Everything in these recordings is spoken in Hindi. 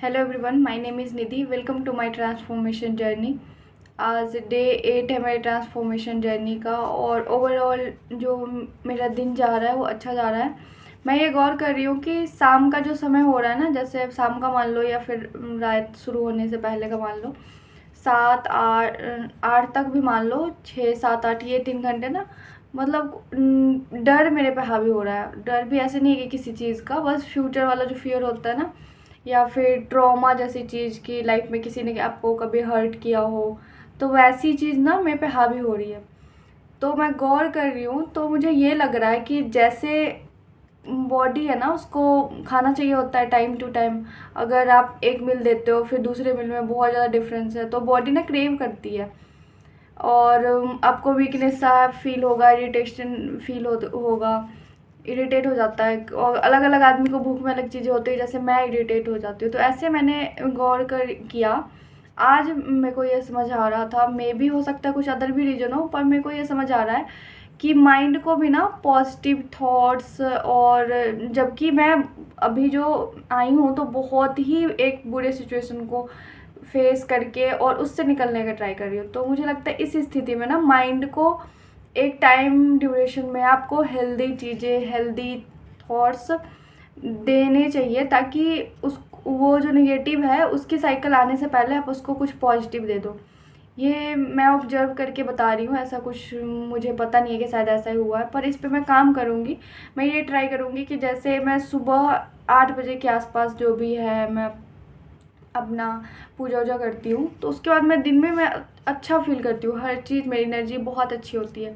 Hello everyone, my name is Nidhi. Welcome to my transformation journey. आज डे 8 है मेरे ट्रांसफॉर्मेशन जर्नी का और ओवरऑल जो मेरा दिन जा रहा है वो अच्छा जा रहा है। मैं ये गौर कर रही हूँ कि शाम का जो समय हो रहा है ना, जैसे शाम का मान लो या फिर रात शुरू होने से पहले का मान लो, 7 8 8 तक भी मान लो, 6 7 8 ये 3 घंटे ना, मतलब डर मेरे पे हावी हो रहा है। डर भी ऐसे नहीं है कि किसी चीज़ का, बस फ्यूचर वाला जो फियर होता है ना, या फिर ट्रॉमा जैसी चीज़ की लाइफ में किसी ने आपको कभी हर्ट किया हो, तो वैसी चीज़ ना मेरे पे हावी हो रही है। तो मैं गौर कर रही हूँ, तो मुझे ये लग रहा है कि जैसे बॉडी है ना, उसको खाना चाहिए होता है टाइम टू टाइम। अगर आप एक मील देते हो फिर दूसरे मील में बहुत ज़्यादा डिफरेंस है, तो बॉडी ना क्रेव करती है। और आपको वीकनेस सा फील होगा, इरिटेशन फील होगा, इरिटेट हो जाता है। और अलग अलग आदमी को भूख में अलग चीज़ें होती है, जैसे मैं इरिटेट हो जाती हूँ। तो ऐसे मैंने गौर कर किया। आज मेरे को ये समझ आ रहा था, मे भी हो सकता है कुछ अदर भी रीज़न हो, पर मेरे को ये समझ आ रहा है कि माइंड को भी ना पॉजिटिव थॉट्स, और जबकि मैं अभी जो आई हूँ तो बहुत ही एक बुरे सिचुएशन को फेस करके और उससे निकलने का ट्राई कर रही हूँ। तो मुझे लगता है इस स्थिति में ना माइंड को एक टाइम ड्यूरेशन में आपको हेल्दी चीज़ें, हेल्दी थॉट्स देने चाहिए, ताकि उस वो जो नेगेटिव है उसकी साइकिल आने से पहले आप उसको कुछ पॉजिटिव दे दो। ये मैं ऑब्जर्व करके बता रही हूँ, ऐसा कुछ मुझे पता नहीं है कि शायद ऐसा ही हुआ है, पर इस पे मैं काम करूँगी। मैं ये ट्राई करूँगी कि जैसे मैं सुबह 8 बजे के आसपास जो भी है, मैं अपना पूजा वूजा करती हूँ, तो उसके बाद मैं दिन में मैं अच्छा फ़ील करती हूँ, हर चीज़ मेरी एनर्जी बहुत अच्छी होती है।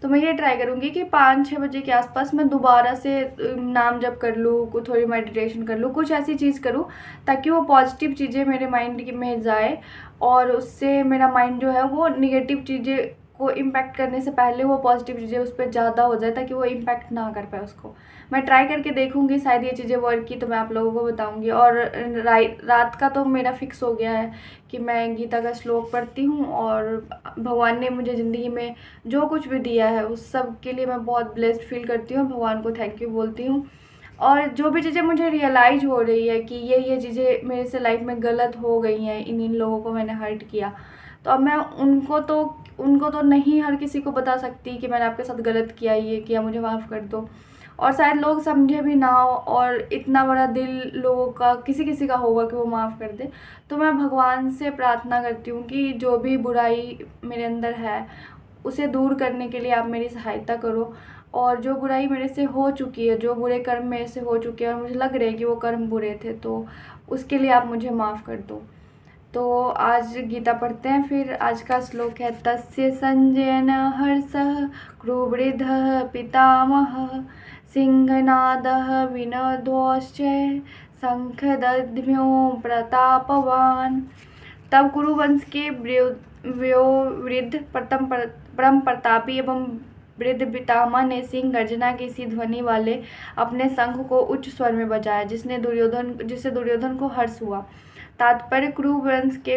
तो मैं ये ट्राई करूँगी कि 5-6 बजे के आसपास मैं दोबारा से नाम जप कर लूँ, थोड़ी मेडिटेशन कर लूँ, कुछ ऐसी चीज़ करूँ ताकि वो पॉजिटिव चीज़ें मेरे माइंड में जाए, और उससे मेरा माइंड जो है वो निगेटिव चीज़ें को इम्पैक्ट करने से पहले वो पॉजिटिव चीज़ें उस पर ज़्यादा हो जाए, ताकि वो इम्पैक्ट ना कर पाए उसको। मैं ट्राई करके देखूँगी, शायद ये चीज़ें वर्क की तो मैं आप लोगों को बताऊँगी। और रात का तो मेरा फिक्स हो गया है कि मैं गीता का श्लोक पढ़ती हूँ, और भगवान ने मुझे ज़िंदगी में जो कुछ भी दिया है उस सब के लिए मैं बहुत ब्लेस्ड फील करती हूँ, भगवान को थैंक यू बोलती हूँ। और जो भी चीज़ें मुझे रियलाइज़ हो रही है कि ये चीज़ें मेरे से लाइफ में गलत हो गई हैं, इन लोगों को मैंने हर्ट किया, तो अब मैं उनको तो नहीं हर किसी को बता सकती कि मैंने आपके साथ गलत किया, ये किया, मुझे माफ़ कर दो। और शायद लोग समझे भी ना हो, और इतना बड़ा दिल लोगों का किसी किसी का होगा कि वो माफ़ कर दे। तो मैं भगवान से प्रार्थना करती हूँ कि जो भी बुराई मेरे अंदर है उसे दूर करने के लिए आप मेरी सहायता करो। और जो बुराई मेरे से हो चुकी है, जो बुरे कर्म मेरे से हो चुके हैं और मुझे लग रहे हैं कि वो कर्म बुरे थे, तो उसके लिए आप मुझे माफ़ कर दो। तो आज गीता पढ़ते हैं। फिर आज का श्लोक है, तस्य संजयन हर्षः क्रुवृद्धः पितामहः सिंहनादः विनोदोश्च शंखदध्म्यो प्रतापवान। तब कुरुवंश के वयोवृद्ध परम प्रतापी एवं वृद्ध पितामह ने सिंह गर्जना की सी ध्वनि वाले अपने शंख को उच्च स्वर में बजाया, जिससे दुर्योधन को हर्ष हुआ। तात्पर्य, कुरुवंश के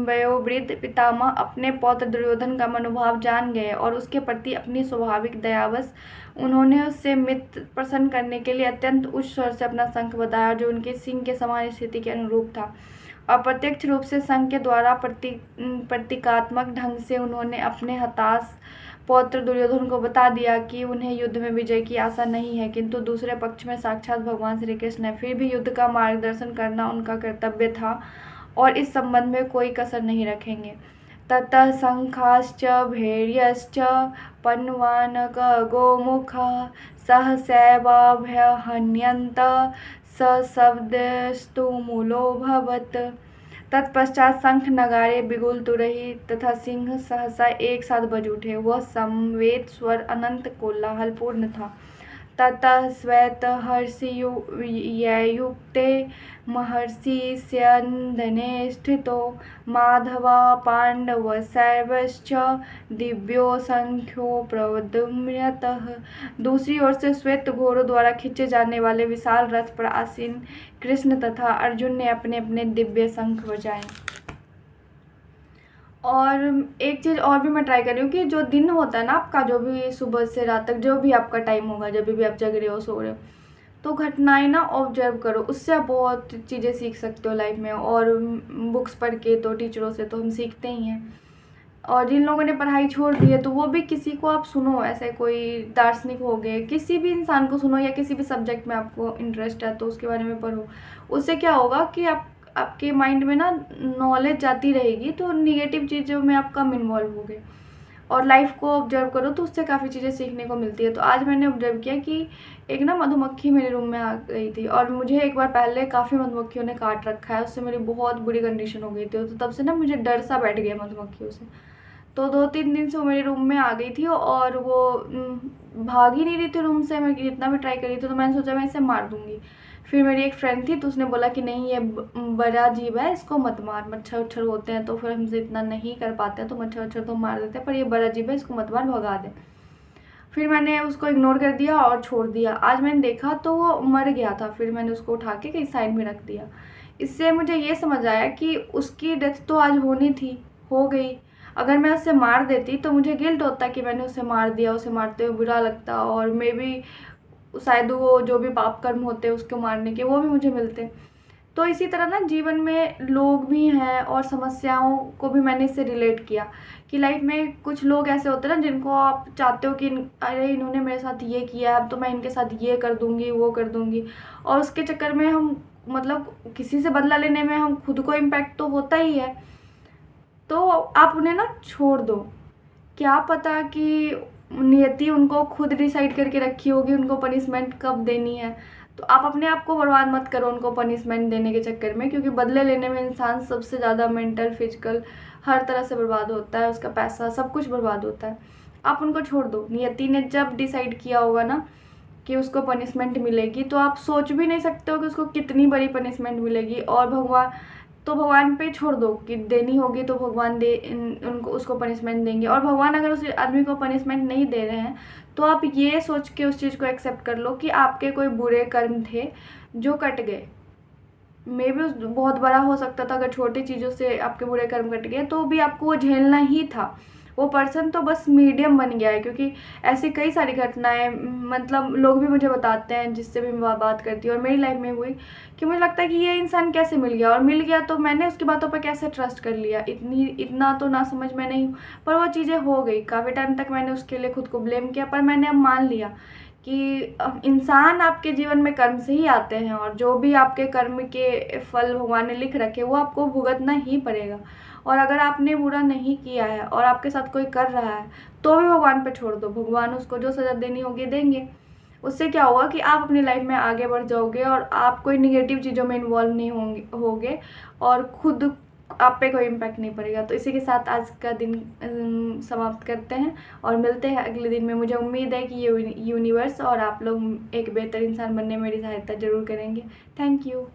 वयोवृद्ध पितामह अपने पौत्र दुर्योधन का मनोभाव जान गए और उसके प्रति अपनी स्वाभाविक दयावश उन्होंने उससे मित्र प्रसन्न करने के लिए अत्यंत उच्च स्वर से अपना शंख बजाया, जो उनके सिंह के समान स्थिति के अनुरूप था। अप्रत्यक्ष रूप से संघ के द्वारा प्रतीकात्मक ढंग से उन्होंने अपने हताश पौत्र दुर्योधन को बता दिया कि उन्हें युद्ध में विजय की आशा नहीं है, किंतु दूसरे पक्ष में साक्षात भगवान श्री कृष्ण है। फिर भी युद्ध का मार्गदर्शन करना उनका कर्तव्य था और इस संबंध में कोई कसर नहीं रखेंगे। ततः शंखाश्च भैर्यश्च पन्वानक गोमुख सहसैवाभ्यहन्यन्त सशब्दस्तु मूलोऽभवत्। तत्पश्चात शंख नगाड़े बिगुल तुरही तथा सिंह सहसा एक साथ बज उठे। वह समवेत स्वर अनंत कोलाहलपूर्ण था। ततः श्वेत हर्षयुक्ते महर्षि स्यन्दने स्थितो माधवा पांडव सर्वश्च दिव्यो संख्यो प्रद्युम्नतः। दूसरी ओर से श्वेत घोड़ों द्वारा खींचे जाने वाले विशाल रथ पर आसीन कृष्ण तथा अर्जुन ने अपने अपने दिव्य शंख बजाए। और एक चीज़ और भी मैं ट्राई कर रही हूँ कि जो दिन होता है ना आपका, जो भी सुबह से रात तक जो भी आपका टाइम होगा, जब भी आप जग रहे हो, सो रहे हो, तो घटनाएं ना ऑब्जर्व करो, उससे आप बहुत चीज़ें सीख सकते हो लाइफ में। और बुक्स पढ़ के तो टीचरों से तो हम सीखते ही हैं। और जिन लोगों ने पढ़ाई छोड़ दी है तो वो भी किसी को आप सुनो, ऐसे कोई दार्शनिक हो गए, किसी भी इंसान को सुनो, या किसी भी सब्जेक्ट में आपको इंटरेस्ट है तो उसके बारे में पढ़ो। उससे क्या होगा कि आपके माइंड में ना नॉलेज जाती रहेगी, तो निगेटिव चीज़ों में आप कम इन्वॉल्व होगे। और लाइफ को ऑब्जर्व करो तो उससे काफ़ी चीज़ें सीखने को मिलती है। तो आज मैंने ऑब्जर्व किया कि एक ना मधुमक्खी मेरे रूम में आ गई थी, और मुझे एक बार पहले काफ़ी मधुमक्खियों ने काट रखा है, उससे मेरी बहुत बुरी कंडीशन हो गई थी। तो तब से ना मुझे डर सा बैठ गया मधुमक्खियों से। तो 2-3 दिन से वो मेरे रूम में आ गई थी, और वो भाग ही नहीं रही थी रूम से। मैं जितना भी ट्राई कर रही थी, तो मैंने सोचा मैं इसे मार दूंगी। फिर मेरी एक फ्रेंड थी, तो उसने बोला कि नहीं, ये बड़ा जीव है, इसको मत मार, मच्छर उच्छर होते हैं तो फिर हमसे इतना नहीं कर पाते हैं, तो मच्छर उच्छर तो मार देते हैं, पर ये बड़ा जीव है, इसको मत मार, भगा दे। फिर मैंने उसको इग्नोर कर दिया और छोड़ दिया। आज मैंने देखा तो वो मर गया था। फिर मैंने उसको उठा के कहीं साइड में रख दिया। इससे मुझे ये समझ आया कि उसकी डेथ तो आज होनी थी, हो गई। अगर मैं उसे मार देती तो मुझे गिल्ट होता कि मैंने उसे मार दिया, उसे मारते हुए बुरा लगता, और मे बी शायद वो जो भी पाप कर्म होते हैं उसको मारने के, वो भी मुझे मिलते। तो इसी तरह ना जीवन में लोग भी हैं, और समस्याओं को भी मैंने इससे रिलेट किया कि लाइफ में कुछ लोग ऐसे होते हैं ना, जिनको आप चाहते हो कि अरे इन्होंने मेरे साथ ये किया, अब तो मैं इनके साथ ये कर दूंगी, वो कर दूंगी। और उसके चक्कर में हम, मतलब किसी से बदला लेने में हम खुद को इम्पैक्ट तो होता ही है। तो आप उन्हें ना छोड़ दो। क्या पता कि नियति उनको खुद डिसाइड करके रखी होगी उनको पनिशमेंट कब देनी है। तो आप अपने आप को बर्बाद मत करो उनको पनिशमेंट देने के चक्कर में, क्योंकि बदले लेने में इंसान सबसे ज़्यादा मेंटल, फिजिकल, हर तरह से बर्बाद होता है, उसका पैसा सब कुछ बर्बाद होता है। आप उनको छोड़ दो। नियति ने जब डिसाइड किया होगा ना कि उसको पनिशमेंट मिलेगी, तो आप सोच भी नहीं सकते हो कि उसको कितनी बड़ी पनिशमेंट मिलेगी। और भगवान पे छोड़ दो कि देनी होगी तो भगवान उनको उसको पनिशमेंट देंगे। और भगवान अगर उस आदमी को पनिशमेंट नहीं दे रहे हैं, तो आप ये सोच के उस चीज़ को एक्सेप्ट कर लो कि आपके कोई बुरे कर्म थे जो कट गए। मे भी बहुत बड़ा हो सकता था, अगर छोटी चीज़ों से आपके बुरे कर्म कट गए तो भी आपको वो झेलना ही था। वो पर्सन तो बस मीडियम बन गया है, क्योंकि ऐसी कई सारी घटनाएं, मतलब लोग भी मुझे बताते हैं जिससे भी मैं बात करती हूँ, और मेरी लाइफ में हुई, कि मुझे लगता है कि ये इंसान कैसे मिल गया, और मिल गया तो मैंने उसकी बातों पर कैसे ट्रस्ट कर लिया। इतना तो ना समझ में नहीं हूँ, पर वो चीज़ें हो गई। काफ़ी टाइम तक मैंने उसके लिए खुद को ब्लेम किया, पर मैंने अब मान लिया कि इंसान आपके जीवन में कर्म से ही आते हैं, और जो भी आपके कर्म के फल भगवान ने लिख रखे वो आपको भुगतना ही पड़ेगा। और अगर आपने बुरा नहीं किया है और आपके साथ कोई कर रहा है, तो भी भगवान पे छोड़ दो, भगवान उसको जो सज़ा देनी होगी देंगे। उससे क्या होगा कि आप अपनी लाइफ में आगे बढ़ जाओगे, और आप कोई निगेटिव चीज़ों में इन्वॉल्व नहीं होगे, और खुद आप पे कोई इम्पैक्ट नहीं पड़ेगा। तो इसी के साथ आज का दिन समाप्त करते हैं, और मिलते हैं अगले दिन में। मुझे उम्मीद है कि ये यूनिवर्स और आप लोग एक बेहतर इंसान बनने में मेरी सहायता ज़रूर करेंगे। Thank you.